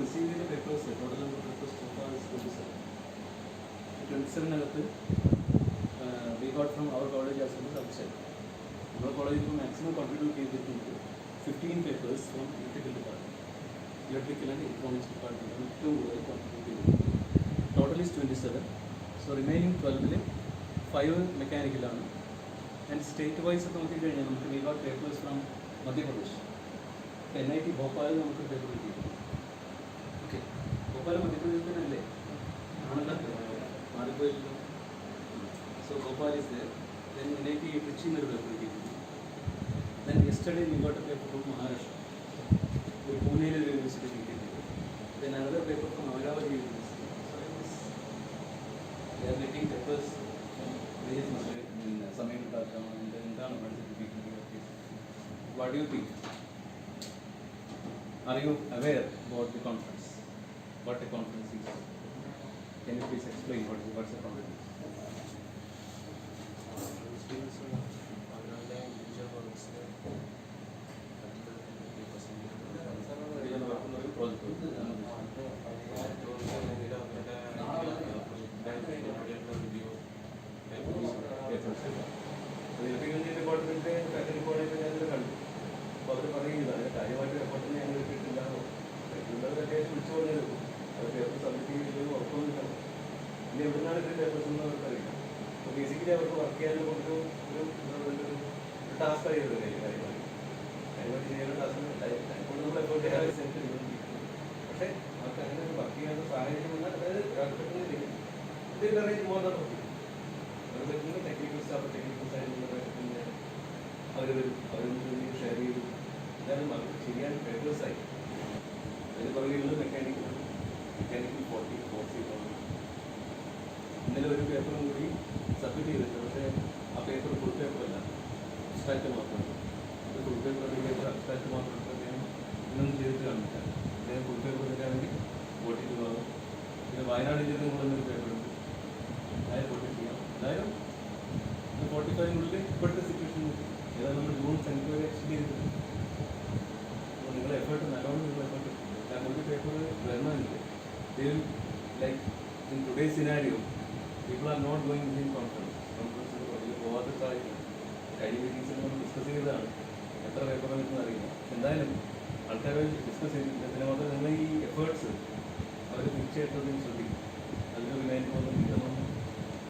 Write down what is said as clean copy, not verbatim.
received the papers, total number of papers so far is 27. 27 we got from our college as well as outside. Our college maximum contribute 15 papers from electrical department, electrical and electronics department. Total is 27. So remaining 12 5 mechanical and state wise we got papers from Madhya Pradesh. NIT Bhopal paper. Okay. Bhopal Madhya Pradesh. So Bhopal is there. Then NIT Trichy paper. Then yesterday we got a paper from Maharashtra. Pune University. Then another paper from Ahmedabad University. So they are getting papers from various Samir Tata and then what do you think? Are you aware about the conference? What a conference is? Can you please explain what's the conference? Basically, I work here task. Technical stuff, technical side, share paper side. Mechanical 40, 40. ഇന്നലെ ഒരു പേപ്പറും കൂടി submit ചെയ്തിട്ടുണ്ട്. പക്ഷേ ആ paper full പേപ്പറല്ല, abstract മാത്രമാണ്. അത് full paper abstract മാത്രം അദ്ദേഹം ഇന്നൊന്നും ചെയ്തിട്ട് കാണില്ല. അദ്ദേഹം ഫുൾ പേപ്പർ എടുക്കുകയാണെങ്കിൽ വോട്ടിട്ട് പോകാം. പിന്നെ വയനാട് ജില്ലയിൽ കൊണ്ടുവന്നൊരു പേപ്പറുണ്ട്, അതായത് വോട്ടിട്ട് ചെയ്യാം. എന്തായാലും 45 ഇപ്പോഴത്തെ സിറ്റുവേഷൻ ഏതായാലും നമ്മൾ ജൂൺ 10 വരെ എക്സ്റ്റെൻഡ് ചെയ്തിട്ടുണ്ട്. അപ്പോൾ നിങ്ങളുടെ എഫേർട്ട് നല്ലോണം നിങ്ങളുടെ എഫേർട്ട്. കാരണം ഒരു പേപ്പർ വരണമെങ്കിൽ like in today's scenario, people are not going within conference. Conference പോകാത്ത സാഹചര്യം കഴിഞ്ഞ മീറ്റിംഗ്സിൽ നമ്മൾ ഡിസ്കസ് ചെയ്തതാണ്. എത്ര പേപ്പർ വന്നിട്ടെന്ന് അറിയില്ല. എന്തായാലും ആൾക്കാരെ ഡിസ്കസ് ചെയ്തിട്ട് ഇതിനെ മാത്രം നിങ്ങൾ ഈ എഫേർട്സ് അവർ തീർച്ചയായിട്ടും ശ്രദ്ധിക്കും.